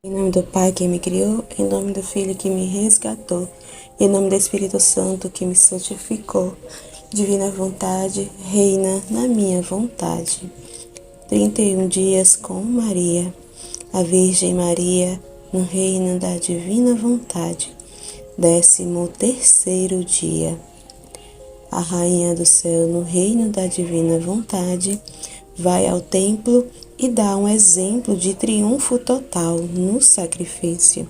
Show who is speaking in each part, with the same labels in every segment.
Speaker 1: Em nome do Pai que me criou, em nome do Filho que me resgatou, em nome do Espírito Santo que me santificou. Divina vontade, reina na minha vontade. 31 dias com Maria, a Virgem Maria, no reino da divina vontade. 13º dia. A Rainha do Céu, no reino da divina vontade, vai ao templo e dá um exemplo de triunfo total no sacrifício.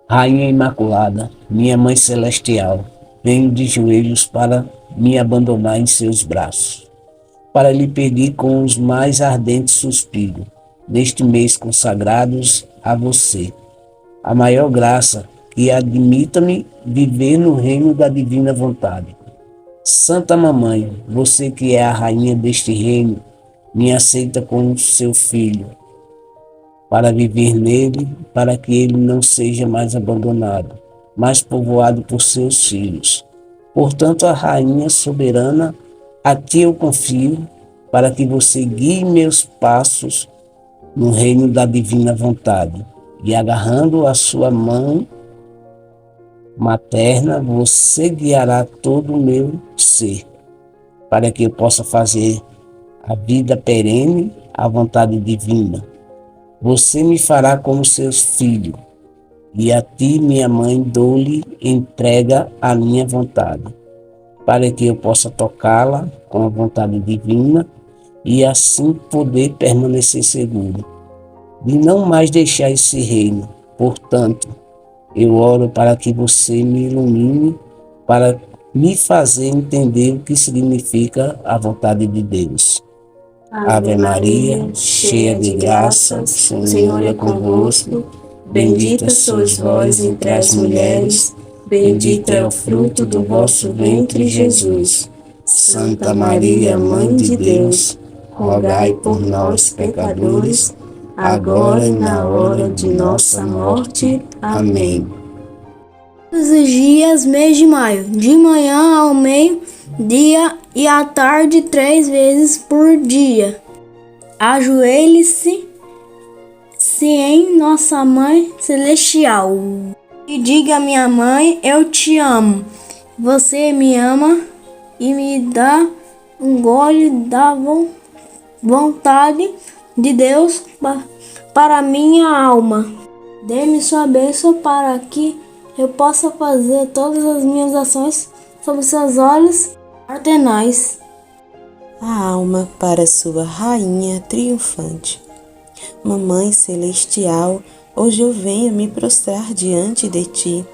Speaker 2: Rainha Imaculada, minha Mãe Celestial, venho de joelhos para me abandonar em seus braços, para lhe pedir com os mais ardentes suspiros, neste mês consagrados a você, a maior graça que admita-me viver no reino da divina vontade. Santa Mamãe, você que é a rainha deste reino, me aceita como seu filho, para viver nele, para que ele não seja mais abandonado, mas povoado por seus filhos. Portanto, a rainha soberana, a ti eu confio, para que você guie meus passos no reino da divina vontade, e agarrando a sua mão materna, você guiará todo o meu ser, para que eu possa fazer a vida perene à vontade divina. Você me fará como seu filho, e a ti, minha mãe, dou-lhe entrega a minha vontade, para que eu possa tocá-la com a vontade divina e assim poder permanecer seguro, de não mais deixar esse reino. Portanto, eu oro para que você me ilumine, para me fazer entender o que significa a vontade de Deus. Ave Maria, cheia de graça, o Senhor é convosco. Bendita sois vós entre as mulheres, bendito é o fruto do vosso ventre, Jesus. Santa Maria, Mãe de Deus, rogai por nós, pecadores, agora e na hora de nossa morte. Amém.
Speaker 3: Todos os dias, mês de maio, de manhã ao meio-dia e à tarde, 3 vezes por dia. Ajoelhe-se em Nossa Mãe Celestial e diga: minha mãe, eu te amo. Você me ama e me dá um gole da vontade de Deus para minha alma. Dê-me sua bênção para que eu possa fazer todas as minhas ações sob seus olhos cardenais.
Speaker 1: A alma para sua rainha triunfante. Mamãe Celestial, hoje eu venho me prostrar diante de ti,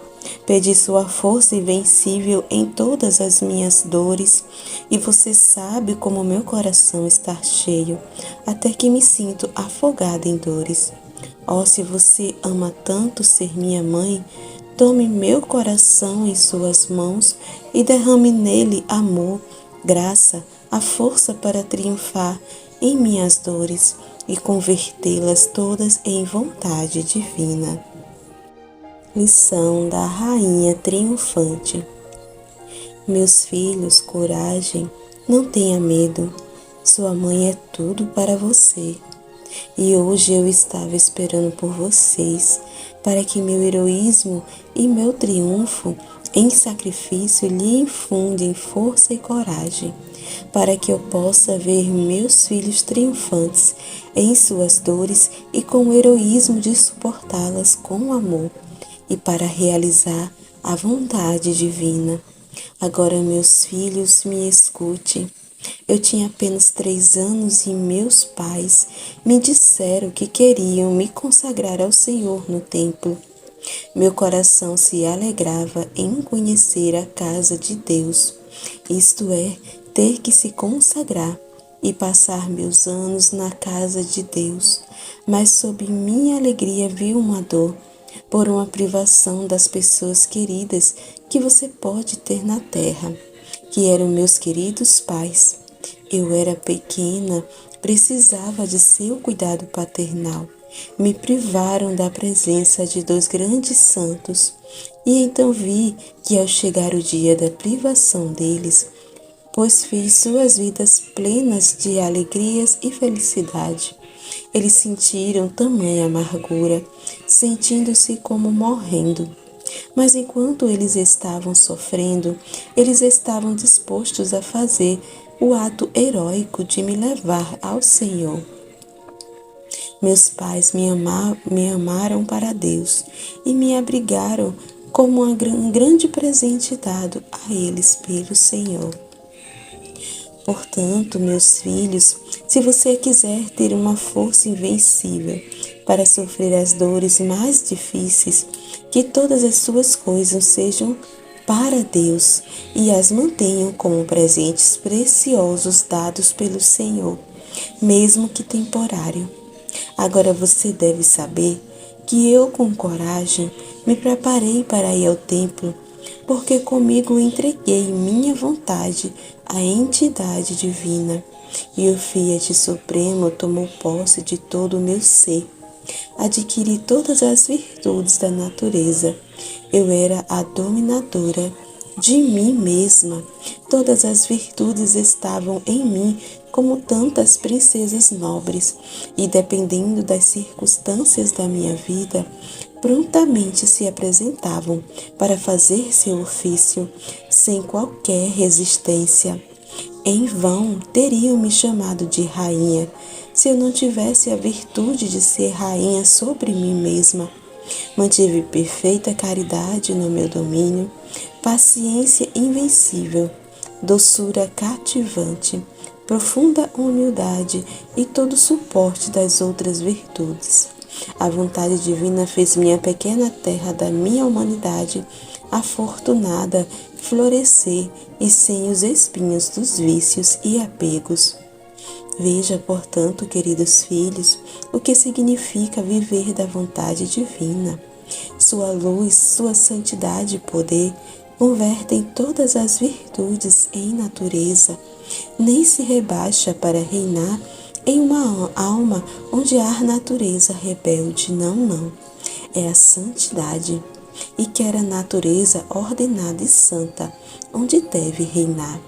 Speaker 1: pedir sua força invencível em todas as minhas dores, e você sabe como meu coração está cheio, até que me sinto afogada em dores. Oh, se você ama tanto ser minha mãe, tome meu coração em suas mãos e derrame nele amor, graça, a força para triunfar em minhas dores e convertê-las todas em vontade divina. Lição da Rainha Triunfante. Meus filhos, coragem, não tenha medo, sua mãe é tudo para você. E hoje eu estava esperando por vocês, para que meu heroísmo e meu triunfo em sacrifício lhe infundem força e coragem, para que eu possa ver meus filhos triunfantes em suas dores e com o heroísmo de suportá-las com amor, e para realizar a vontade divina. Agora, meus filhos, me escute. Eu tinha apenas 3 anos e meus pais me disseram que queriam me consagrar ao Senhor no templo. Meu coração se alegrava em conhecer a casa de Deus, isto é, ter que se consagrar e passar meus anos na casa de Deus. Mas sob minha alegria vi uma dor por uma privação das pessoas queridas que você pode ter na terra, que eram meus queridos pais. Eu era pequena, precisava de seu cuidado paternal. Me privaram da presença de 2 grandes santos, e então vi que ao chegar o dia da privação deles, pois fiz suas vidas plenas de alegrias e felicidade, Eles sentiram tamanha amargura, sentindo-se como morrendo. Mas enquanto eles estavam sofrendo, eles estavam dispostos a fazer o ato heróico de me levar ao Senhor. Meus pais me amaram para Deus e me abrigaram como um grande presente dado a eles pelo Senhor. Portanto, meus filhos, se você quiser ter uma força invencível para sofrer as dores mais difíceis, que todas as suas coisas sejam para Deus e as mantenham como presentes preciosos dados pelo Senhor, mesmo que temporário. Agora você deve saber que eu, com coragem, me preparei para ir ao templo, porque comigo entreguei minha vontade à entidade divina, e o Fiat Supremo tomou posse de todo o meu ser. Adquiri todas as virtudes da natureza. Eu era a dominadora de mim mesma. Todas as virtudes estavam em mim como tantas princesas nobres, e dependendo das circunstâncias da minha vida, prontamente se apresentavam para fazer seu ofício, sem qualquer resistência. Em vão teriam me chamado de rainha, se eu não tivesse a virtude de ser rainha sobre mim mesma. Mantive perfeita caridade no meu domínio, paciência invencível, doçura cativante, profunda humildade e todo o suporte das outras virtudes. A vontade divina fez minha pequena terra da minha humanidade afortunada florescer e sem os espinhos dos vícios e apegos. Veja, portanto, queridos filhos, o que significa viver da vontade divina. Sua luz, sua santidade e poder convertem todas as virtudes em natureza, nem se rebaixa para reinar em uma alma onde há natureza rebelde. Não, não. É a santidade, e quer a natureza ordenada e santa, onde deve reinar.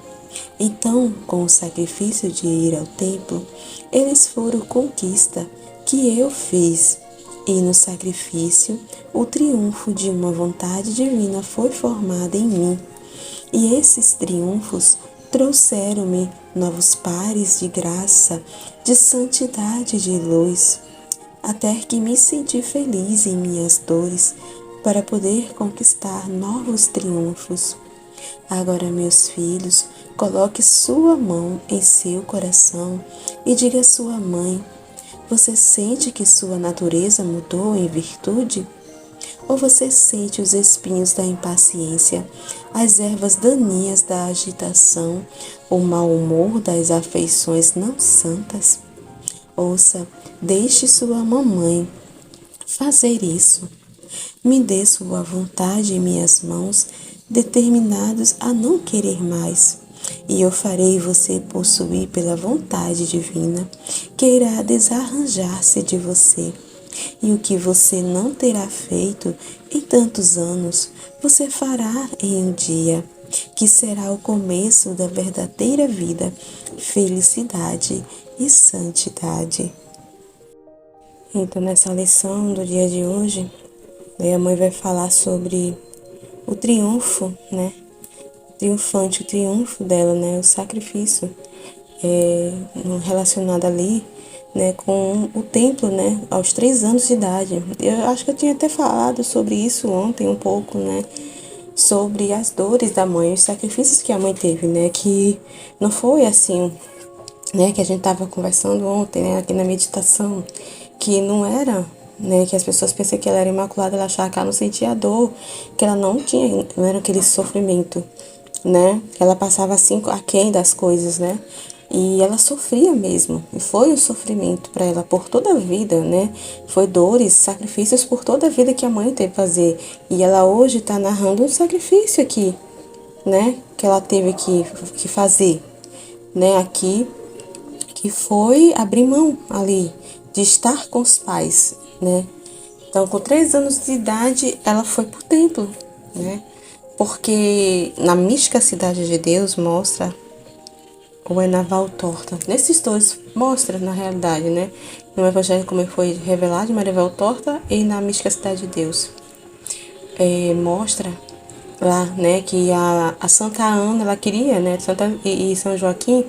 Speaker 1: Então, com o sacrifício de ir ao templo, eles foram conquista que eu fiz, e no sacrifício o triunfo de uma vontade divina foi formado em mim. E esses triunfos trouxeram-me novos pares de graça, de santidade e de luz, até que me senti feliz em minhas dores para poder conquistar novos triunfos. Agora, meus filhos, coloque sua mão em seu coração e diga à sua mãe: você sente que sua natureza mudou em virtude? Ou você sente os espinhos da impaciência, as ervas daninhas da agitação, o mau humor das afeições não santas? Ouça, deixe sua mamãe fazer isso. Me dê sua vontade em minhas mãos, determinados a não querer mais, e eu farei você possuir pela vontade divina, que irá desarranjar-se de você. E o que você não terá feito em tantos anos, você fará em um dia, que será o começo da verdadeira vida, felicidade e santidade. Então, nessa lição do dia de hoje, a mãe vai falar sobre o triunfo, né? Triunfante, o triunfo dela, né? O sacrifício relacionado ali, né? Com o templo, né? Aos 3 anos de idade. Eu acho que eu tinha até falado sobre isso ontem um pouco, né? Sobre as dores da mãe, os sacrifícios que a mãe teve, né? Que não foi assim, né? Que a gente tava conversando ontem, né? Aqui na meditação, que não era, né, que as pessoas pensam que ela era imaculada, ela achava que ela não sentia dor, que ela não era aquele sofrimento, né, que ela passava assim aquém das coisas, né, e ela sofria mesmo, e foi um sofrimento para ela por toda a vida, né, foi dores, sacrifícios por toda a vida que a mãe teve que fazer, e ela hoje está narrando um sacrifício aqui, né, que ela teve que fazer, né, aqui, que foi abrir mão ali, de estar com os pais, né? Então, com 3 anos de idade, ela foi pro templo, né? Porque na mística Cidade de Deus mostra ou é na Valtorta? Nesses dois mostra, na realidade, né? No Evangelho como foi revelado de Maria Valtorta e na Mística Cidade de Deus. Mostra lá, né, que a Santa Ana, ela queria, né, e São Joaquim,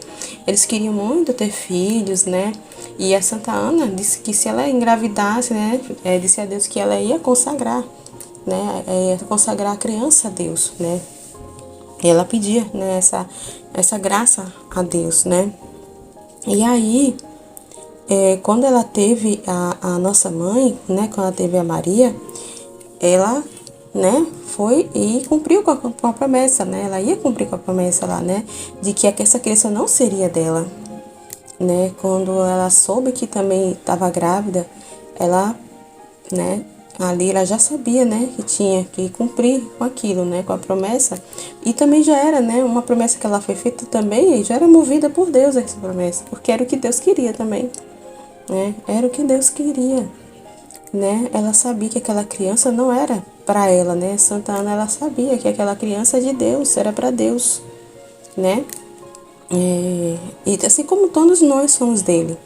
Speaker 1: eles queriam muito ter filhos, né, e a Santa Ana disse que se ela engravidasse, né, disse a Deus que ela ia consagrar, né, ia consagrar a criança a Deus, né, e ela pedia, né, essa graça a Deus, né, e aí, quando ela teve a nossa mãe, né, quando ela teve a Maria, ela, né, foi e cumpriu com a promessa, né, ela ia cumprir com a promessa lá, né, de que essa criança não seria dela, né, quando ela soube que também estava grávida, ela, né, ali ela já sabia, né, que tinha que cumprir com aquilo, né, com a promessa, e também já era, né, uma promessa que ela foi feita também, e já era movida por Deus essa promessa, porque era o que Deus queria também, né, era o que Deus queria, né, ela sabia que aquela criança não era para ela, né, Santa Ana, ela sabia que aquela criança é de Deus, era para Deus, né, e assim como todos nós somos dele,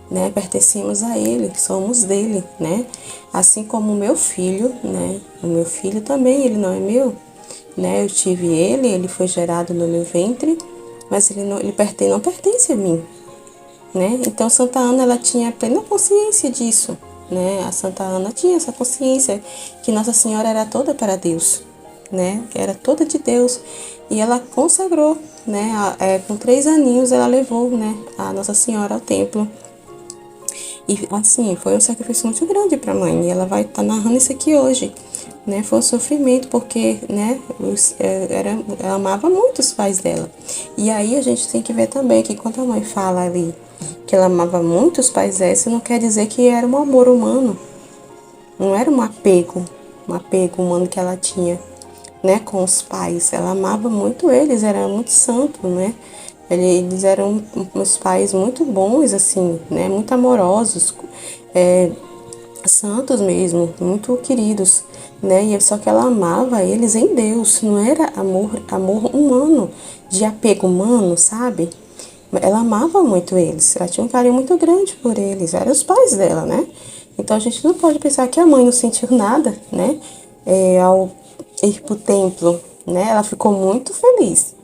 Speaker 1: né, pertencemos a ele, somos dele, né, assim como o meu filho, né, o meu filho também, ele não é meu, né, eu tive ele foi gerado no meu ventre, mas ele não pertence a mim, né, então Santa Ana, ela tinha plena consciência disso, né, a Santa Ana tinha essa consciência que Nossa Senhora era toda para Deus, né, era toda de Deus, e ela consagrou, né, com 3 aninhos ela levou, né, a Nossa Senhora ao templo. E assim, foi um sacrifício muito grande para a mãe, e ela vai estar narrando isso aqui hoje, né? Foi um sofrimento porque, né, ela amava muito os pais dela. E aí a gente tem que ver também que quando a mãe fala ali que ela amava muito os pais dela, isso não quer dizer que era um amor humano, não era um apego humano que ela tinha, né, com os pais. Ela amava muito eles, era muito santo, né? Eles eram uns pais muito bons, assim, né? Muito amorosos, santos mesmo, muito queridos, né? E só que ela amava eles em Deus, não era amor humano, de apego humano, sabe? Ela amava muito eles, ela tinha um carinho muito grande por eles, eram os pais dela, né? Então a gente não pode pensar que a mãe não sentiu nada, né? Ao ir pro templo, né? Ela ficou muito feliz.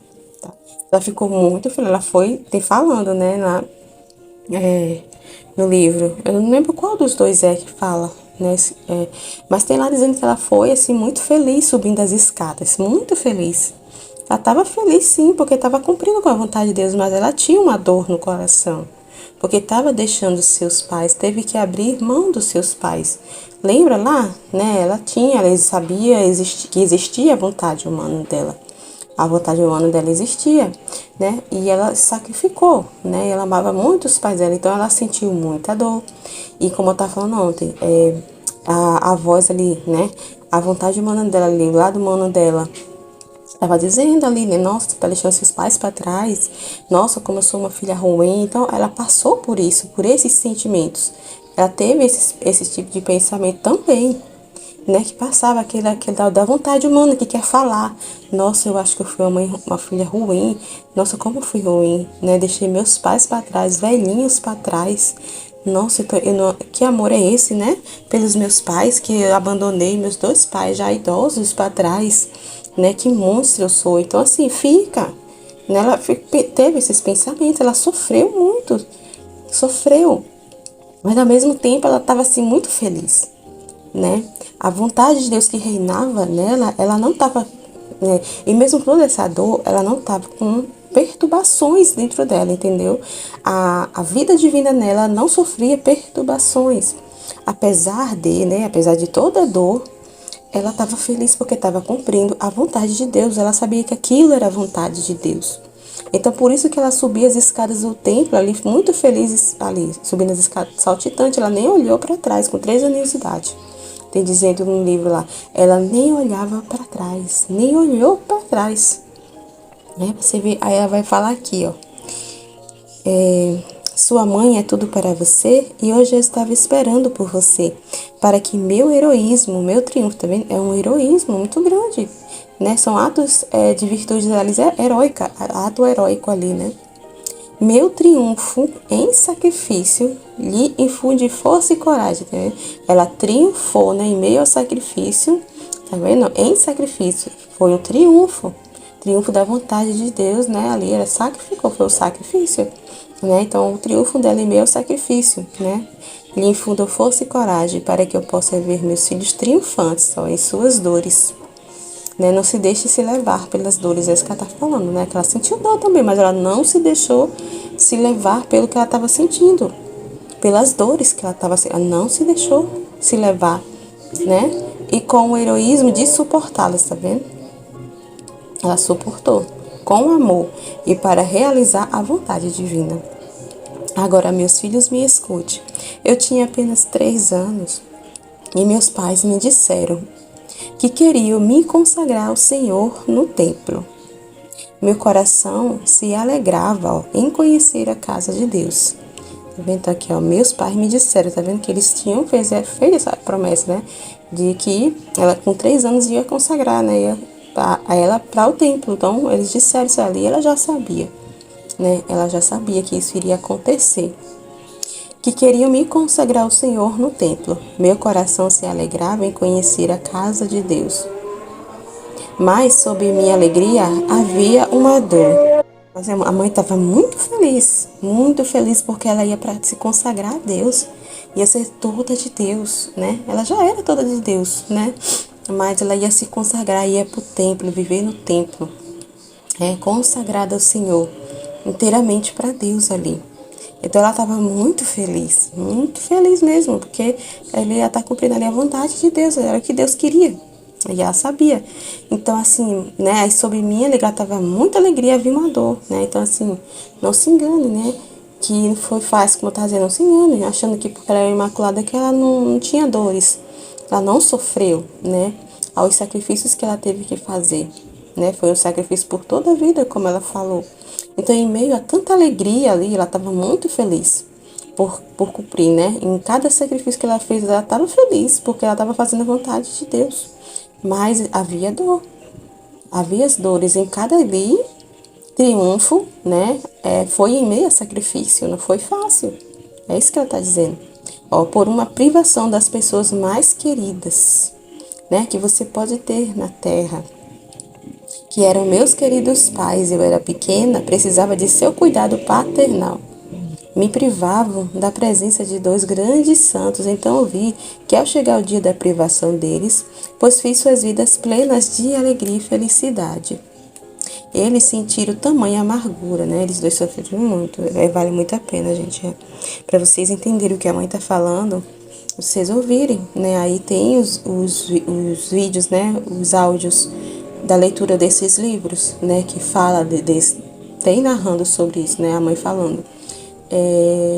Speaker 1: Ela ficou muito feliz. Ela foi, tem falando, né, no livro. Eu não lembro qual dos dois é que fala, né? Mas tem lá dizendo que ela foi, assim, muito feliz subindo as escadas. Muito feliz. Ela estava feliz, sim, porque estava cumprindo com a vontade de Deus, mas ela tinha uma dor no coração. Porque estava deixando os seus pais, teve que abrir mão dos seus pais. Lembra lá, né? Ela sabia que existia a vontade humana dela. A vontade humana dela existia, né? E ela sacrificou, né? Ela amava muito os pais dela, então ela sentiu muita dor. E como eu estava falando ontem, a voz ali, né? A vontade humana dela ali, o lado humano dela, estava dizendo ali, né? Nossa, tu tá deixando seus pais para trás. Nossa, como eu sou uma filha ruim. Então, ela passou por isso, por esses sentimentos. Ela teve esse tipo de pensamento também, né, que passava aquele da vontade humana que quer falar. Nossa, eu acho que eu fui uma filha ruim. Nossa, como eu fui ruim, né? Deixei meus pais para trás, velhinhos para trás. Nossa, então, que amor é esse, né? Pelos meus pais, que eu abandonei meus 2 pais já idosos para trás, né? Que monstro eu sou. Então, assim, fica. Né? Ela teve esses pensamentos, ela sofreu muito. Sofreu. Mas ao mesmo tempo ela estava assim muito feliz, né? A vontade de Deus que reinava nela, ela não estava, né? E mesmo com toda essa dor, ela não estava com perturbações dentro dela, entendeu? A vida divina nela não sofria perturbações, apesar de toda a dor, ela estava feliz porque estava cumprindo a vontade de Deus. Ela sabia que aquilo era a vontade de Deus. Então, por isso que ela subia as escadas do templo ali, muito feliz ali, subindo as escadas, saltitante. Ela nem olhou para trás, com 3 anos de idade. Tem dizendo no livro lá, ela nem olhava para trás, nem olhou para trás. Né? Você vê, aí ela vai falar aqui, ó. Sua mãe é tudo para você e hoje eu estava esperando por você, para que meu heroísmo, meu triunfo, tá vendo? É um heroísmo muito grande, né? São atos de virtude heróica, ato heróico ali, né? Meu triunfo em sacrifício lhe infunde força e coragem, tá vendo? Ela triunfou, né, em meio ao sacrifício, tá vendo? Em sacrifício, foi um triunfo da vontade de Deus, né? Ali ela sacrificou, foi o sacrifício, né? Então, o triunfo dela em meio ao sacrifício, né? Lhe infundam força e coragem para que eu possa ver meus filhos triunfantes, ó, em suas dores. Né? Não se deixe se levar pelas dores, é isso que ela tá falando, né? Que ela sentiu dor também, mas ela não se deixou se levar pelo que ela estava sentindo, pelas dores que ela estava sentindo. Ela não se deixou se levar, né? E com o heroísmo de suportá-las, tá vendo? Ela suportou com amor e para realizar a vontade divina. Agora, meus filhos, me escute. Eu tinha apenas 3 anos e meus pais me disseram que queriam me consagrar ao Senhor no templo. Meu coração se alegrava, ó, em conhecer a casa de Deus. Tá vendo? Então aqui, ó, meus pais me disseram, tá vendo? Que eles tinham feito essa promessa, né? De que ela com 3 anos ia consagrar, né? A ela para o templo. Então eles disseram isso ali, ela já sabia, né? Ela já sabia que isso iria acontecer. Que queriam me consagrar ao Senhor no templo. Meu coração se alegrava em conhecer a casa de Deus. Mas sob minha alegria havia uma dor. Mas a mãe estava muito feliz porque ela ia para se consagrar a Deus, ia ser toda de Deus, né? Ela já era toda de Deus, né? Mas ela ia se consagrar, ia para o templo, viver no templo, consagrada ao Senhor, inteiramente para Deus ali. Então ela estava muito feliz mesmo, porque ela ia estar cumprindo ali a vontade de Deus, era o que Deus queria. E ela sabia. Então, assim, né? Aí sobre mim, ela estava muita alegria, havia uma dor, né? Então, assim, não se engane, né? Que não foi fácil, como eu estava dizendo, não se engane, achando que porque ela era imaculada que ela não tinha dores. Ela não sofreu, né? Aos sacrifícios que ela teve que fazer, né? Foi um sacrifício por toda a vida, como ela falou. Então, em meio a tanta alegria ali, ela estava muito feliz por cumprir, né? Em cada sacrifício que ela fez, ela estava feliz, porque ela estava fazendo a vontade de Deus. Mas havia dor, havia as dores em cada ali, triunfo, né? Foi em meio a sacrifício, não foi fácil. É isso que ela está dizendo. Ó, por uma privação das pessoas mais queridas, né? Que você pode ter na terra. Que eram meus queridos pais, eu era pequena, precisava de seu cuidado paternal. Me privavam da presença de 2 grandes santos, então eu vi que ao chegar o dia da privação deles, pois fiz suas vidas plenas de alegria e felicidade. Eles sentiram tamanha amargura, né? Eles 2 sofreram muito, vale muito a pena, gente. Para vocês entenderem o que a mãe tá falando, vocês ouvirem, né? Aí tem os vídeos, né? Os áudios da leitura desses livros, né? Que fala tem narrando sobre isso, né? A mãe falando.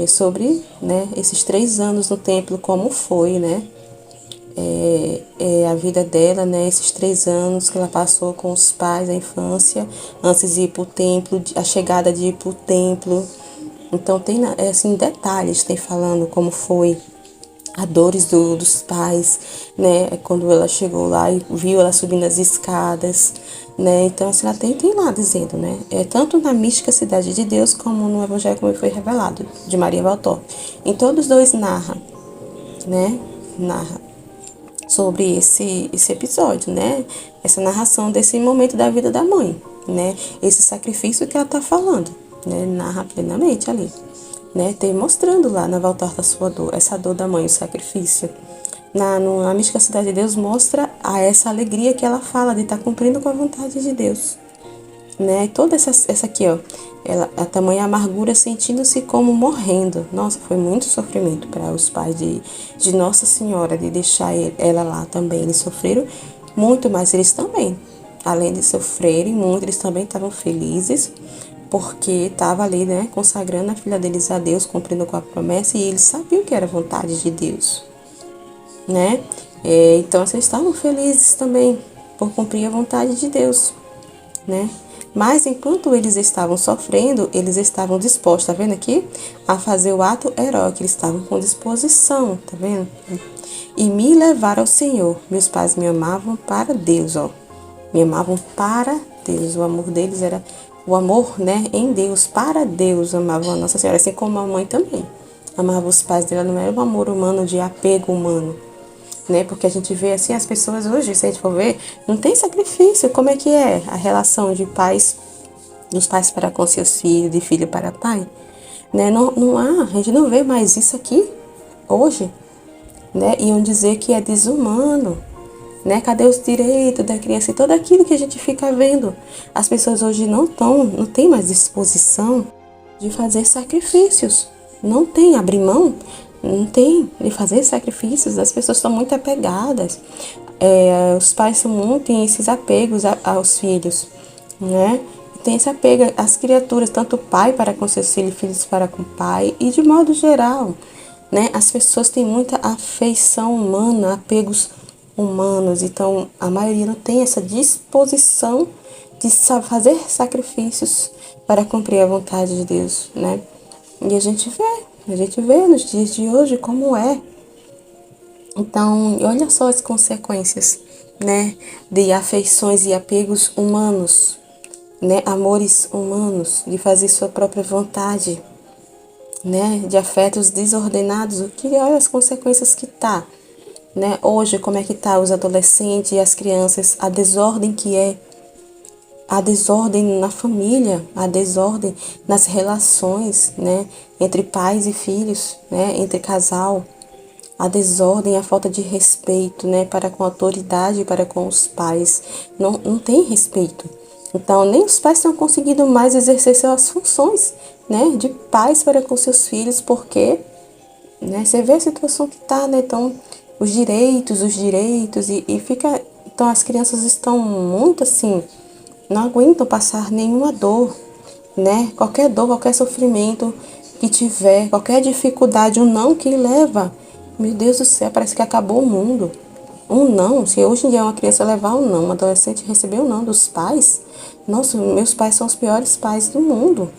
Speaker 1: Sobre, né, esses 3 anos no templo, como foi, né, a vida dela, né, esses 3 anos que ela passou com os pais, a infância, antes de ir para o templo, a chegada de ir para o templo. Então tem, assim, detalhes, tem falando como foi a dores dos pais, né, quando ela chegou lá e viu ela subindo as escadas, né, então assim, ela tem lá dizendo, né, tanto na mística Cidade de Deus, como no Evangelho como foi revelado, de Maria Valtor. Em todos os 2 narra sobre esse episódio, né, essa narração desse momento da vida da mãe, né, esse sacrifício que ela tá falando, né, narra plenamente ali. Né, tem mostrando lá na Valtor da sua dor, essa dor da mãe, o sacrifício. Na mística Cidade de Deus mostra essa alegria que ela fala de estar cumprindo com a vontade de Deus. Né? E toda essa aqui, ó, a tamanha amargura sentindo-se como morrendo. Nossa, foi muito sofrimento para os pais de Nossa Senhora, de deixar ela lá também. Eles sofreram muito, mas eles também, além de sofrerem muito, eles também estavam felizes, porque estava ali, né, consagrando a filha deles a Deus, cumprindo com a promessa, e eles sabiam que era a vontade de Deus, né? Então, eles estavam felizes também por cumprir a vontade de Deus, né? Mas enquanto eles estavam sofrendo, eles estavam dispostos, tá vendo aqui? A fazer o ato heróico, eles estavam com disposição, tá vendo? E me levar ao Senhor. Meus pais me amavam para Deus, ó. Me amavam para Deus. O amor deles era o amor, né, em Deus, para Deus, amava a Nossa Senhora, assim como a mãe também amava os pais dela, não era um amor humano de apego humano, né, porque a gente vê assim, as pessoas hoje, se a gente for ver, não tem sacrifício. Como é que é a relação de pais, dos pais para com seus filhos, de filho para pai, né, não há, a gente não vê mais isso aqui, hoje, né, iam dizer que é desumano, né? Cadê os direitos da criança e tudo aquilo que a gente fica vendo? As pessoas hoje não tem mais disposição de fazer sacrifícios. Não tem, abrir mão, não tem de fazer sacrifícios. As pessoas estão muito apegadas. Os pais têm esses apegos aos filhos, né? Tem esse apego às criaturas, tanto o pai para com seus filhos, filhos para com o pai, e de modo geral, né? As pessoas têm muita afeição humana, apegos humanos, então a maioria não tem essa disposição de fazer sacrifícios para cumprir a vontade de Deus, né? E a gente vê nos dias de hoje como é. Então, olha só as consequências, né, de afeições e apegos humanos, né, amores humanos, de fazer sua própria vontade, né, de afetos desordenados. Olha as consequências que tá, né? Hoje, como é que tá os adolescentes e as crianças, a desordem que é, a desordem na família, a desordem nas relações, né, entre pais e filhos, né, entre casal, a desordem, a falta de respeito, né, para com a autoridade, para com os pais, não tem respeito. Então, nem os pais estão conseguindo mais exercer suas funções, né, de pais para com seus filhos, porque, né, você vê a situação que tá, né, então os direitos, e fica, então as crianças estão muito assim, não aguentam passar nenhuma dor, né, qualquer dor, qualquer sofrimento que tiver, qualquer dificuldade, um não que leva, meu Deus do céu, parece que acabou o mundo. Um não, se hoje em dia uma criança levar um não, um adolescente receber um não dos pais, nossa, meus pais são os piores pais do mundo,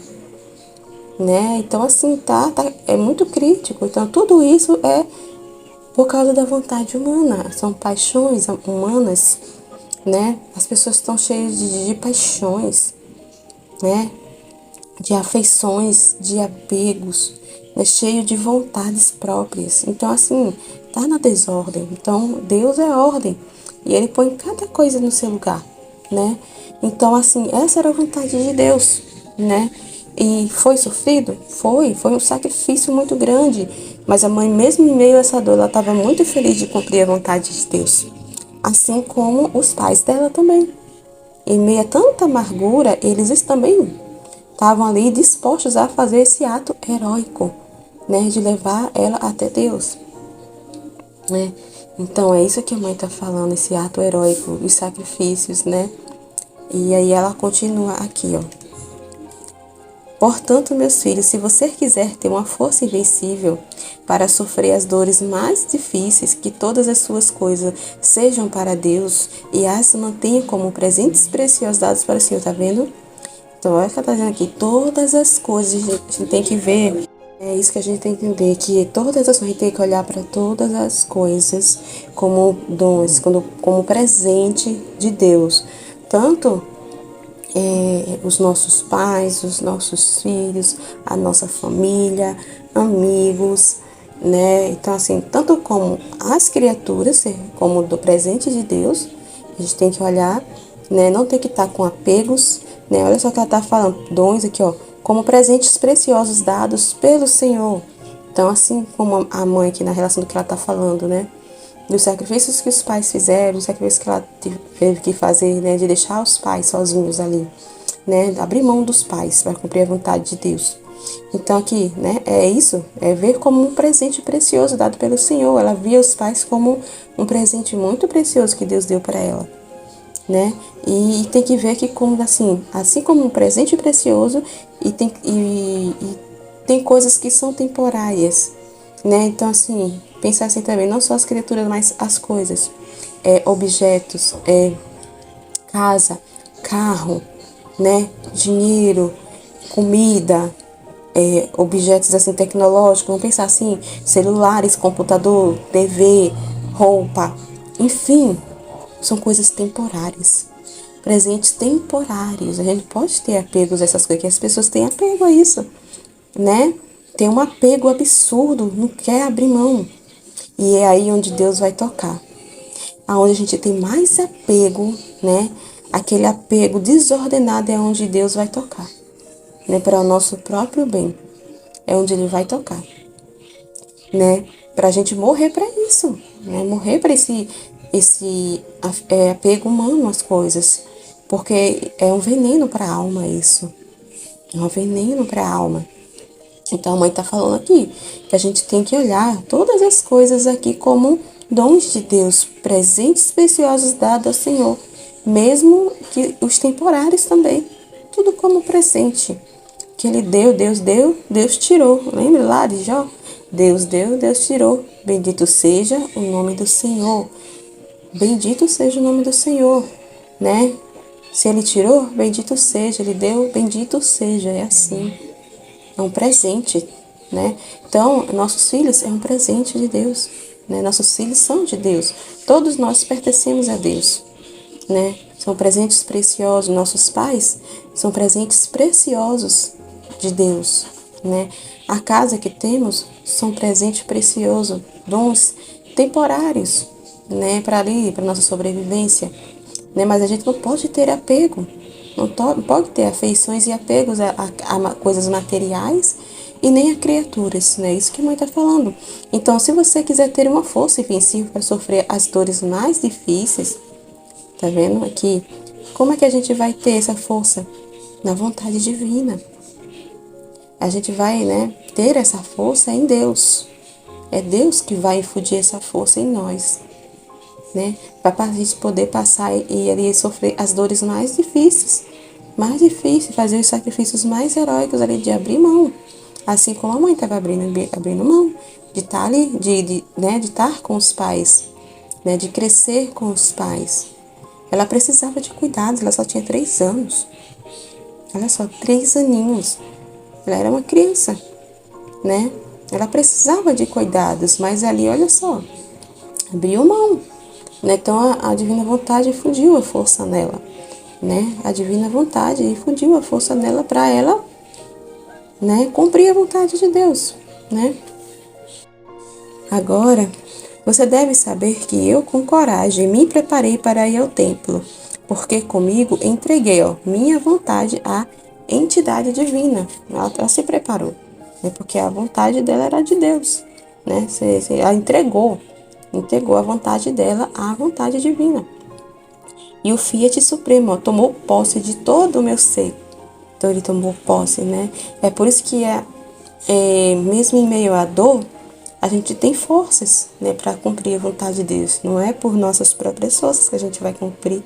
Speaker 1: né, então assim, é muito crítico, então tudo isso é por causa da vontade humana, são paixões humanas, né? As pessoas estão cheias de paixões, né? De afeições, de apegos, né? Cheio de vontades próprias. Então, assim, tá na desordem. Então, Deus é ordem e Ele põe cada coisa no seu lugar, né? Então, assim, essa era a vontade de Deus, né? E foi sofrido? Foi um sacrifício muito grande. Mas a mãe, mesmo em meio a essa dor, ela estava muito feliz de cumprir a vontade de Deus. Assim como os pais dela também. Em meio a tanta amargura, eles também estavam ali dispostos a fazer esse ato heróico, né? De levar ela até Deus, né? Então é isso que a mãe está falando, esse ato heróico, os sacrifícios, né? E aí ela continua aqui, ó. Portanto, meus filhos, se você quiser ter uma força invencível para sofrer as dores mais difíceis, que todas as suas coisas sejam para Deus e as mantenha como presentes preciosos dados para o Senhor, tá vendo? Então, olha o que ela está dizendo aqui, todas as coisas, a gente tem que ver, é isso que a gente tem que entender, que todas as coisas, a gente tem que olhar para todas as coisas como dons, como presente de Deus, tanto os nossos pais, os nossos filhos, a nossa família, amigos, né? Então, assim, tanto como as criaturas, como do presente de Deus, a gente tem que olhar, né? Não tem que estar com apegos, né? Olha só que ela tá falando, dons aqui, ó, como presentes preciosos dados pelo Senhor. Então, assim como a mãe aqui na relação do que ela tá falando, né? Dos sacrifícios que os pais fizeram, os sacrifícios que ela teve que fazer, né, de deixar os pais sozinhos ali, né, abrir mão dos pais para cumprir a vontade de Deus. Então aqui, né, é isso, é ver como um presente precioso dado pelo Senhor. Ela via os pais como um presente muito precioso que Deus deu para ela, né, e tem que ver que como assim como um presente precioso e tem coisas que são temporárias, né, então assim, pensar assim também, não só as criaturas, mas as coisas, objetos, casa, carro, né, dinheiro, comida, objetos assim tecnológicos, vamos pensar assim, celulares, computador, TV, roupa, enfim, são coisas temporárias. presentes temporários. A gente pode ter apegos a essas coisas, que as pessoas têm apego a isso, né? Tem um apego absurdo, não quer abrir mão. E é aí onde Deus vai tocar. Aonde a gente tem mais apego, né? Aquele apego desordenado é onde Deus vai tocar, né? Para o nosso próprio bem. É onde Ele vai tocar, né? Para a gente morrer para isso, né? Morrer para esse apego humano às coisas. Porque é um veneno para a alma isso. É um veneno para a alma. Então a mãe está falando aqui que a gente tem que olhar todas as coisas aqui como dons de Deus, presentes preciosos dados ao Senhor, mesmo que os temporários também, tudo como presente que Ele deu, Deus tirou. Lembra lá de Jó? Deus deu, Deus tirou. Bendito seja o nome do Senhor. Bendito seja o nome do Senhor, né? Se Ele tirou, bendito seja. Ele deu, bendito seja. É assim. É um presente, né? Então, nossos filhos é um presente de Deus, né? Nossos filhos são de Deus. Todos nós pertencemos a Deus, né? São presentes preciosos. Nossos pais são presentes preciosos de Deus, né? A casa que temos são presente precioso, dons temporários, né? Para nossa sobrevivência, né? Mas a gente não pode ter apego. Não pode ter afeições e apegos a coisas materiais e nem a criaturas, né? Isso que a mãe está falando. Então, se você quiser ter uma força invencível para sofrer as dores mais difíceis, tá vendo aqui? Como é que a gente vai ter essa força? Na vontade divina. A gente vai, né, ter essa força em Deus. É Deus que vai infundir essa força em nós, né? Para a gente poder passar e ali sofrer as dores mais difíceis, fazer os sacrifícios mais heróicos ali de abrir mão, assim como a mãe estava abrindo mão de estar ali, né, de estar com os pais, né, de crescer com os pais. Ela precisava de cuidados, ela só tinha 3 anos. Olha só, 3 aninhos. Ela era uma criança, né? Ela precisava de cuidados, mas ali, olha só, abriu mão, né? Então a divina vontade infundiu a força nela, né? A divina vontade infundiu a força nela para ela, né, cumprir a vontade de Deus, né? Agora, você deve saber que eu com coragem me preparei para ir ao templo, porque comigo entreguei, minha vontade à entidade divina. Ela se preparou, né? Porque a vontade dela era de Deus, né? Ela entregou a vontade dela à vontade divina. E o Fiat Supremo tomou posse de todo o meu ser. Então ele tomou posse, né? É por isso que mesmo em meio à dor, a gente tem forças, né, para cumprir a vontade de Deus. Não é por nossas próprias forças que a gente vai cumprir,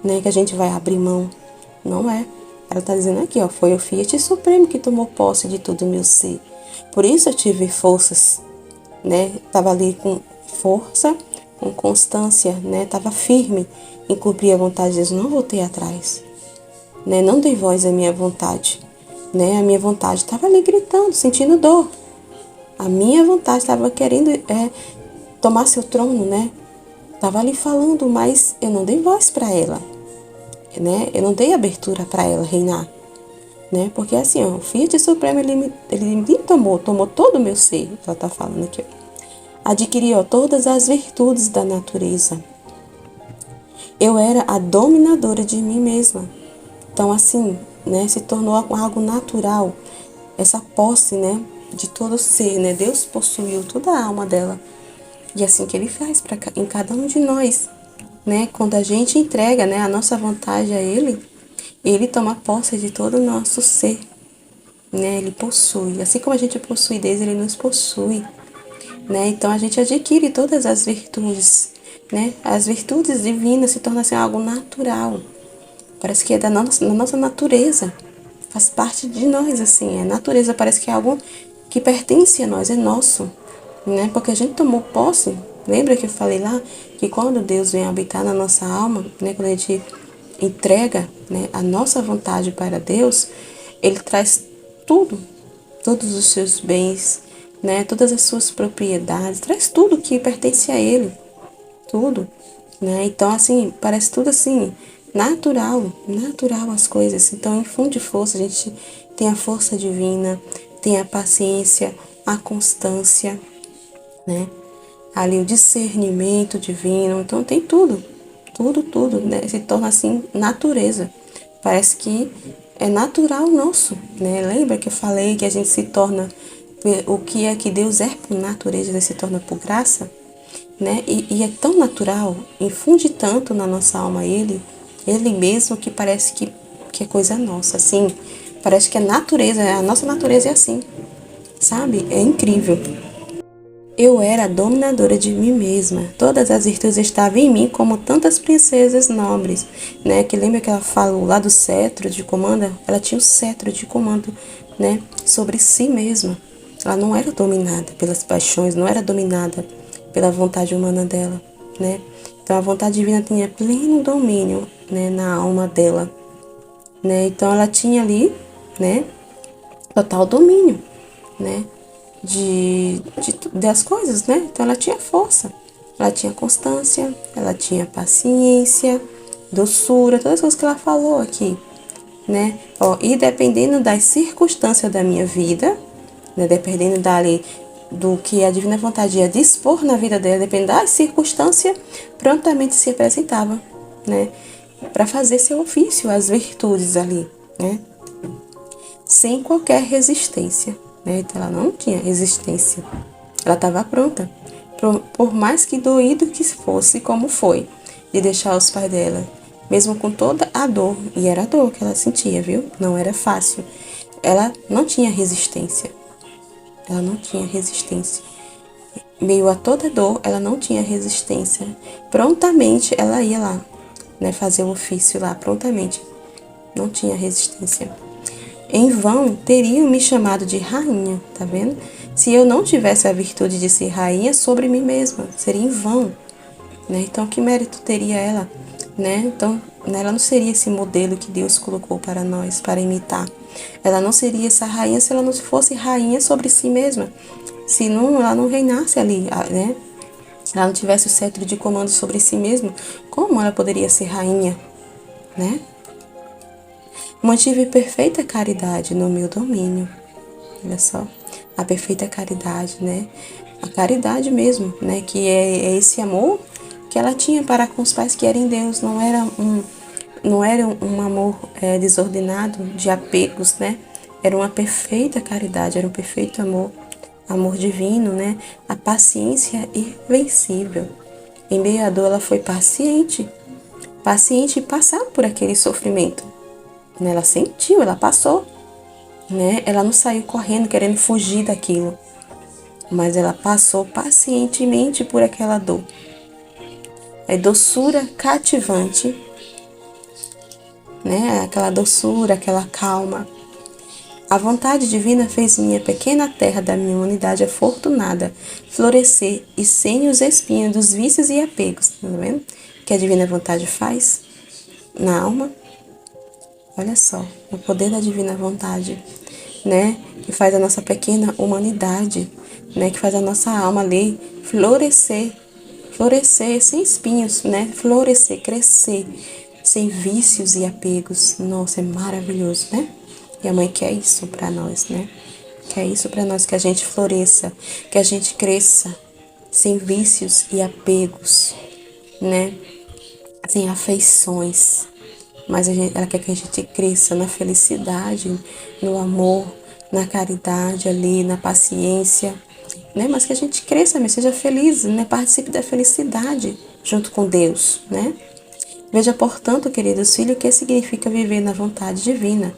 Speaker 1: né, que a gente vai abrir mão. Não é. Ela está dizendo aqui, foi o Fiat Supremo que tomou posse de todo o meu ser. Por isso eu tive forças, né? Estava ali com força, com constância, né? Estava firme em cumprir a vontade de Deus. Não voltei atrás, né? Não dei voz à minha vontade, né? A minha vontade estava ali gritando, sentindo dor. A minha vontade estava querendo tomar seu trono, né? Estava ali falando, mas eu não dei voz para ela, né? Eu não dei abertura para ela reinar, né? Porque assim, o Fiat Supremo, ele me tomou todo o meu ser. Ela está falando aqui, adquiri, todas as virtudes da natureza. Eu era a dominadora de mim mesma. Então, assim, né? Se tornou algo natural, essa posse, né? De todo o ser, né? Deus possuiu toda a alma dela. E assim que Ele faz em cada um de nós, né? Quando a gente entrega, né, a nossa vontade a Ele, Ele toma posse de todo o nosso ser, né? Ele possui. Assim como a gente possui Deus, Ele nos possui, né? Então a gente adquire todas as virtudes, né? As virtudes divinas se tornam assim algo natural. Parece que é da nossa natureza. Faz parte de nós, assim. A natureza parece que é algo que pertence a nós, é nosso, né? Porque a gente tomou posse. Lembra que eu falei lá que quando Deus vem habitar na nossa alma, né? Quando a gente entrega, né, a nossa vontade para Deus, Ele traz tudo, todos os seus bens, né? Todas as suas propriedades, traz tudo que pertence a Ele, tudo, né? Então assim, parece tudo assim, natural as coisas. Então infunde força, a gente tem a força divina, tem a paciência, a constância, né? Ali o discernimento divino, então tem tudo, né? Se torna assim natureza. Parece que é natural nosso, né? Lembra que eu falei que a gente se torna o que é que Deus é por natureza, ele se torna por graça, né? E é tão natural, infunde tanto na nossa alma ele mesmo que parece que é coisa nossa, assim, parece que é natureza, a nossa natureza é assim, sabe? É incrível. Eu era a dominadora de mim mesma. Todas as virtudes estavam em mim, como tantas princesas nobres, né? Que lembra que ela falou lá do cetro de comando? Ela tinha o cetro de comando, né? Sobre si mesma. Ela não era dominada pelas paixões, não era dominada pela vontade humana dela, né? Então a vontade divina tinha pleno domínio, né? Na alma dela, né? Então ela tinha ali, né? Total domínio, né? Das coisas, né? Então ela tinha força, ela tinha constância, ela tinha paciência, doçura, todas as coisas que ela falou aqui, né? Ó, e dependendo das circunstâncias da minha vida, né? Dependendo do que a divina vontade ia dispor na vida dela, dependendo das circunstâncias, prontamente se apresentava, né? Para fazer seu ofício, as virtudes ali, né? Sem qualquer resistência, né? Então ela não tinha resistência, ela estava pronta, por mais que doído que fosse, como foi, de deixar os pais dela, mesmo com toda a dor, e era a dor que ela sentia, viu? Não era fácil, ela não tinha resistência, meio a toda dor, ela não tinha resistência, prontamente ela ia lá, né? Fazer o ofício lá, prontamente, não tinha resistência. Em vão teriam me chamado de rainha, tá vendo? Se eu não tivesse a virtude de ser rainha sobre mim mesma, seria em vão, né? Então, que mérito teria ela, né? Então, ela não seria esse modelo que Deus colocou para nós, para imitar. Ela não seria essa rainha se ela não fosse rainha sobre si mesma, se não, ela não reinasse ali, né? Ela não tivesse o cetro de comando sobre si mesma, como ela poderia ser rainha, né? Mantive perfeita caridade no meu domínio. Olha só, a perfeita caridade, né? A caridade mesmo, né? Que é esse amor que ela tinha para com os pais que eram em Deus. Não era um amor desordenado de apegos, né? Era uma perfeita caridade, era um perfeito amor divino, né? A paciência invencível. Em meio à dor, ela foi paciente em passar por aquele sofrimento. Ela sentiu, ela passou, né? Ela não saiu correndo querendo fugir daquilo, mas ela passou pacientemente por aquela dor. É doçura cativante, né? Aquela doçura, aquela calma. A vontade divina fez minha pequena terra da minha unidade afortunada florescer e sem os espinhos dos vícios e apegos, tá vendo? Que a divina vontade faz na alma. Olha só, o poder da divina vontade, né? Que faz a nossa pequena humanidade, né? Que faz a nossa alma ali florescer sem espinhos, né? Florescer, crescer, sem vícios e apegos. Nossa, é maravilhoso, né? E a mãe quer isso para nós, né? Quer isso para nós, que a gente floresça, que a gente cresça, sem vícios e apegos, né? Sem afeições. Mas ela quer que a gente cresça na felicidade, no amor, na caridade ali, na paciência, né? Mas que a gente cresça, mas seja feliz, né? Participe da felicidade junto com Deus, né? Veja, portanto, queridos filhos, o que significa viver na vontade divina.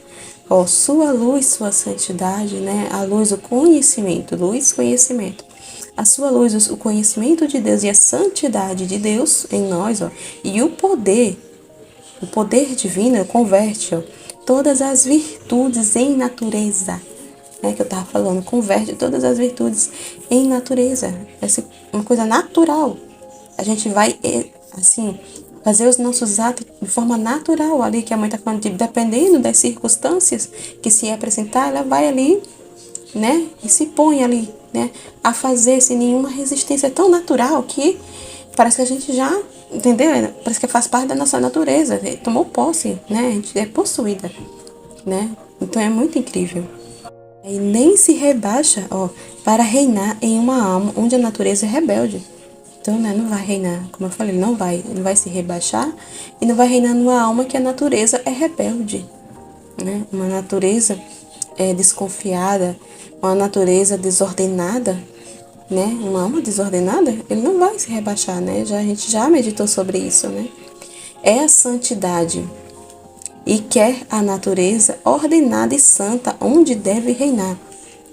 Speaker 1: Ó, sua luz, sua santidade, né? A luz, o conhecimento, conhecimento. A sua luz, o conhecimento de Deus e a santidade de Deus em nós, ó, e o poder divino converte, ó, todas as virtudes em natureza, né, que eu estava falando, converte todas as virtudes em natureza, essa é uma coisa natural, a gente vai, assim, fazer os nossos atos de forma natural, ali que a mãe está falando, dependendo das circunstâncias que se apresentar, ela vai ali, né, e se põe ali, né, a fazer sem nenhuma resistência, é tão natural que parece que a gente já, entendeu? Parece que faz parte da nossa natureza, tomou posse, né? A gente é possuída, né? Então é muito incrível. E nem se rebaixa, ó, para reinar em uma alma onde a natureza é rebelde. Então, né, não vai reinar, como eu falei, não vai se rebaixar e não vai reinar numa alma que a natureza é rebelde, né? Uma natureza desconfiada, uma natureza desordenada, né? Uma alma desordenada, ele não vai se rebaixar, né? A gente já meditou sobre isso, né? É a santidade e quer a natureza ordenada e santa onde deve reinar.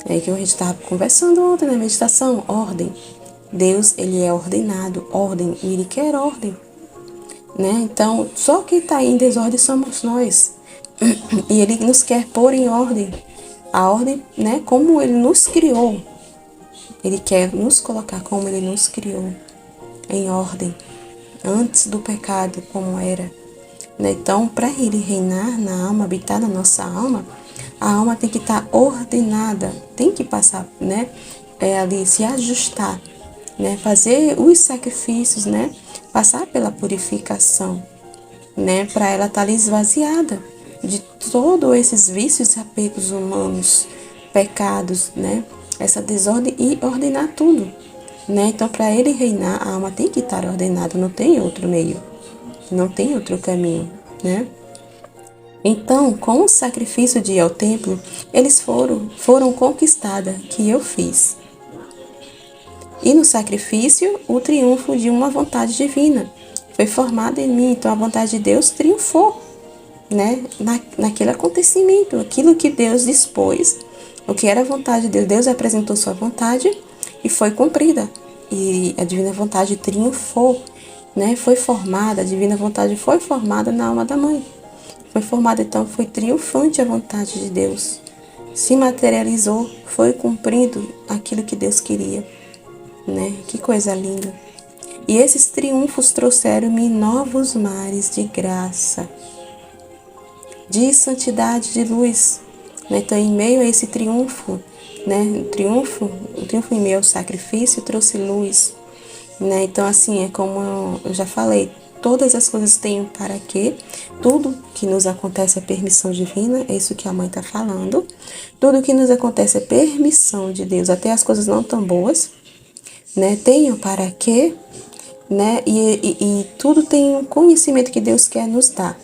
Speaker 1: É que a gente estava conversando ontem na meditação, ordem. Deus, ele é ordenado, ordem, e ele quer ordem, né? Então, só quem está em desordem somos nós. E ele nos quer pôr em ordem. A ordem, né, como ele nos criou. Ele quer nos colocar como ele nos criou, em ordem, antes do pecado, como era. Então, para ele reinar na alma, habitar na nossa alma, a alma tem que estar ordenada, tem que passar, né, ali, se ajustar, né, fazer os sacrifícios, né, passar pela purificação, né, para ela estar ali esvaziada de todos esses vícios e apegos humanos, pecados, né, essa desordem e ordenar tudo, né. Então, para ele reinar, a alma tem que estar ordenada, não tem outro meio. Não tem outro caminho, né? Então, com o sacrifício de ir ao templo, eles foram conquistada, que eu fiz. E no sacrifício, o triunfo de uma vontade divina foi formada em mim. Então, a vontade de Deus triunfou, né? Naquele acontecimento, aquilo que Deus dispôs, o que era a vontade de Deus, Deus apresentou sua vontade e foi cumprida. E a divina vontade triunfou, né? Foi formada, a divina vontade foi formada na alma da mãe. Foi formada, então, foi triunfante a vontade de Deus. Se materializou, foi cumprido aquilo que Deus queria, né? Que coisa linda. E esses triunfos trouxeram-me novos mares de graça, de santidade, de luz. Então, em meio a esse triunfo, né? O triunfo em meio ao sacrifício trouxe luz. Né? Então, assim, é como eu já falei, todas as coisas têm um para quê, tudo que nos acontece é permissão divina, é isso que a mãe está falando, tudo que nos acontece é permissão de Deus, até as coisas não tão boas, né? Tem um para quê, né? E tudo tem um conhecimento que Deus quer nos dar,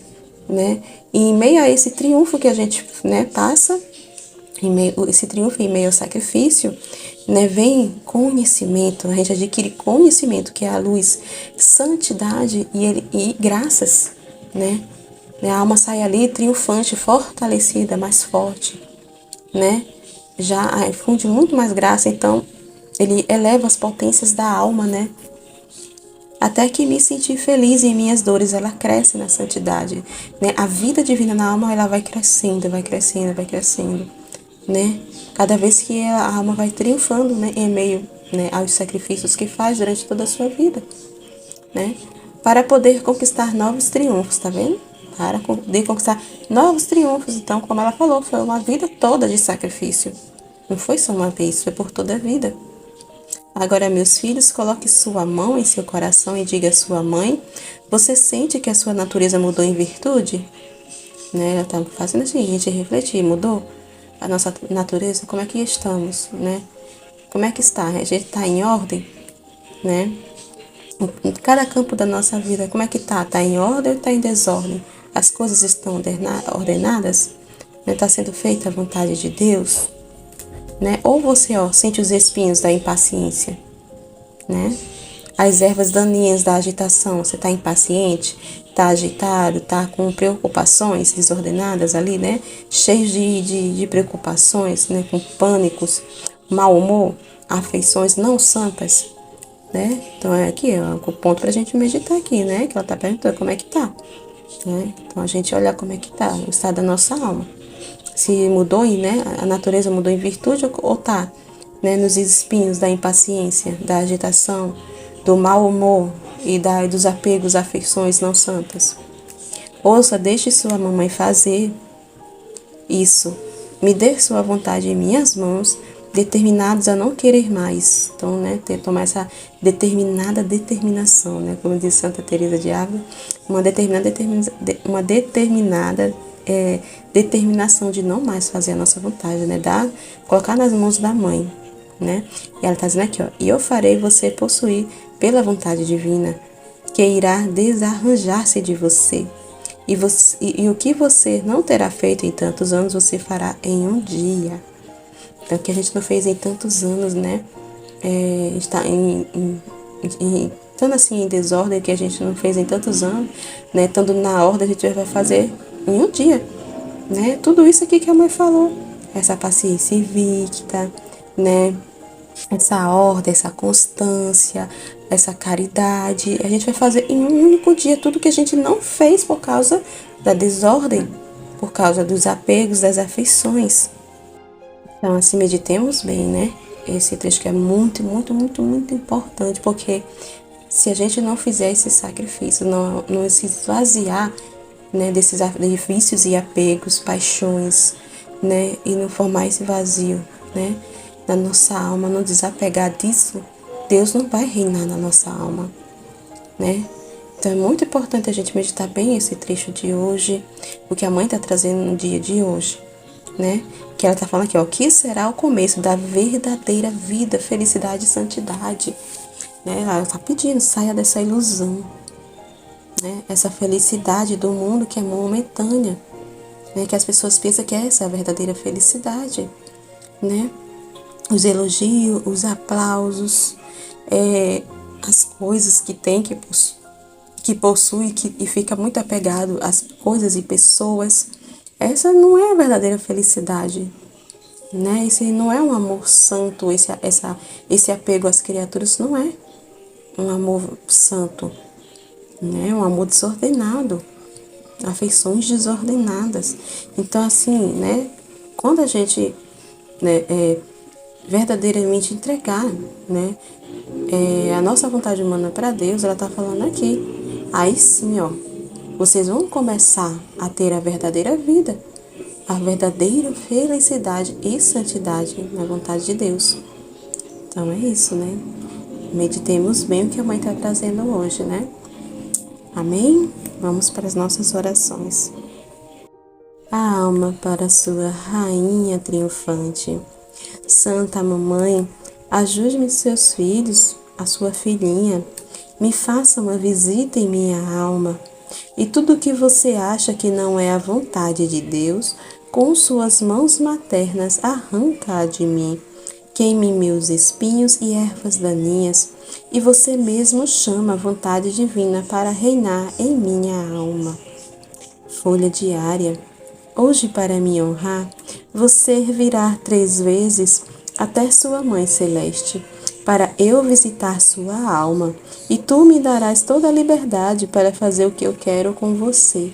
Speaker 1: né? E em meio a esse triunfo que a gente, né, passa, esse triunfo em meio ao sacrifício, né, vem conhecimento, a gente adquire conhecimento, que é a luz, santidade e graças, né? A alma sai ali triunfante, fortalecida, mais forte, né? Já funde muito mais graça, então ele eleva as potências da alma, né? Até que me sentir feliz em minhas dores, ela cresce na santidade, né? A vida divina na alma, ela vai crescendo, vai crescendo, vai crescendo, né? Cada vez que a alma vai triunfando, né, em meio, né, aos sacrifícios que faz durante toda a sua vida, né? Para poder conquistar novos triunfos, tá vendo? Para poder conquistar novos triunfos. Então, como ela falou, foi uma vida toda de sacrifício. Não foi só uma vez, foi por toda a vida. Agora, meus filhos, coloque sua mão em seu coração e diga à sua mãe: você sente que a sua natureza mudou em virtude? Né? Ela está fazendo assim, a gente refletir, mudou a nossa natureza? Como é que estamos, né? Como é que está? A gente está em ordem, né? Em cada campo da nossa vida, como é que está? Está em ordem ou está em desordem? As coisas estão ordenadas? Está sendo feita a vontade de Deus? Né? Ou você, ó, sente os espinhos da impaciência, né? As ervas daninhas da agitação. Você está impaciente, está agitado, está com preocupações desordenadas ali, né? Cheio de preocupações, né? Com pânicos, mau humor, afeições não santas, né? Então é aqui, é o ponto para a gente meditar aqui, né? Que ela está perguntando como é que tá, né? Então a gente olha como é que tá o estado da nossa alma. Se mudou, né? A natureza mudou em virtude ou tá, né? Nos espinhos da impaciência, da agitação, do mau humor e dos apegos, afeições não santas. Ouça, deixe sua mamãe fazer isso. Me dê sua vontade em minhas mãos determinados a não querer mais. Então, né, tomar essa determinada determinação, né, como diz Santa Teresa de Ávila, uma determinada determinação de não mais fazer a nossa vontade, né, colocar nas mãos da mãe, né. E ela está dizendo aqui, ó, e eu farei você possuir pela vontade divina, que irá desarranjar-se de você. E o que você não terá feito em tantos anos, você fará em um dia. Então, o que a gente não fez em tantos anos, né? Está estando assim em desordem, que a gente não fez em tantos anos, né? Estando na ordem, a gente vai fazer em um dia, né? Tudo isso aqui que a mãe falou. Essa paciência invicta, né? Essa ordem, essa constância, essa caridade. A gente vai fazer em um único dia tudo que a gente não fez por causa da desordem, por causa dos apegos, das afeições. Então, assim, meditemos bem, né? Esse trecho que é muito, muito, muito, muito importante, porque se a gente não fizer esse sacrifício, não se esvaziar, né, desses vícios e apegos, paixões, né, e não formar esse vazio, né, na nossa alma, não desapegar disso, Deus não vai reinar na nossa alma, né? Então é muito importante a gente meditar bem esse trecho de hoje, o que a mãe está trazendo no dia de hoje, né? Que ela está falando aqui, ó, que será o começo da verdadeira vida, felicidade e santidade, né? Ela está pedindo, saia dessa ilusão, né? Essa felicidade do mundo que é momentânea, né? Que as pessoas pensam que essa é a verdadeira felicidade, né? Os elogios, os aplausos, as coisas que tem, que possui e fica muito apegado às coisas e pessoas. Essa não é a verdadeira felicidade, né? Esse não é um amor santo, esse apego às criaturas não é um amor santo, né? É um amor desordenado, afeições desordenadas. Então, assim, né? Quando a gente, né, verdadeiramente entregar, né, a nossa vontade humana para Deus, ela está falando aqui. Aí sim, ó, vocês vão começar a ter a verdadeira vida, a verdadeira felicidade e santidade na vontade de Deus. Então é isso, né? Meditemos bem o que a mãe está trazendo hoje, né? Amém? Vamos para as nossas orações. A alma para sua rainha triunfante. Santa Mamãe, ajude-me seus filhos, a sua filhinha, me faça uma visita em minha alma, e tudo que você acha que não é a vontade de Deus, com suas mãos maternas arranca de mim. Queime meus espinhos e ervas daninhas, e você mesmo chama a vontade divina para reinar em minha alma. Folha diária. Hoje, para me honrar, você virá 3 vezes até sua Mãe Celeste, para eu visitar sua alma, e tu me darás toda a liberdade para fazer o que eu quero com você.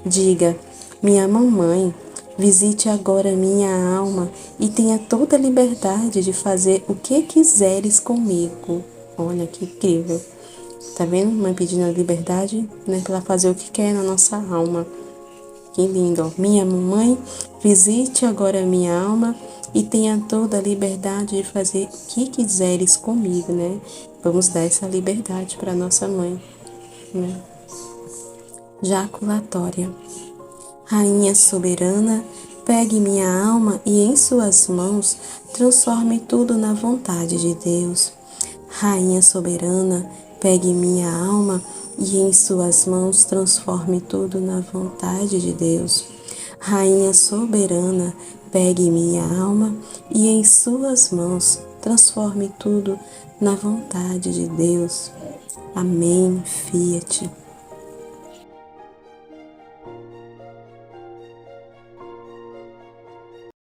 Speaker 1: Diga, minha mamãe, visite agora minha alma e tenha toda a liberdade de fazer o que quiseres comigo. Olha que incrível. Tá vendo? Mãe pedindo a liberdade, né, para fazer o que quer na nossa alma. Que lindo, ó. Minha mamãe, visite agora minha alma e tenha toda a liberdade de fazer o que quiseres comigo, né? Vamos dar essa liberdade para nossa mãe, né? Jaculatória. Rainha soberana, pegue minha alma e em suas mãos transforme tudo na vontade de Deus. Rainha soberana, pegue minha alma e em suas mãos transforme tudo na vontade de Deus. Rainha soberana, pegue minha alma e em suas mãos transforme tudo na vontade de Deus. Amém. Fiat.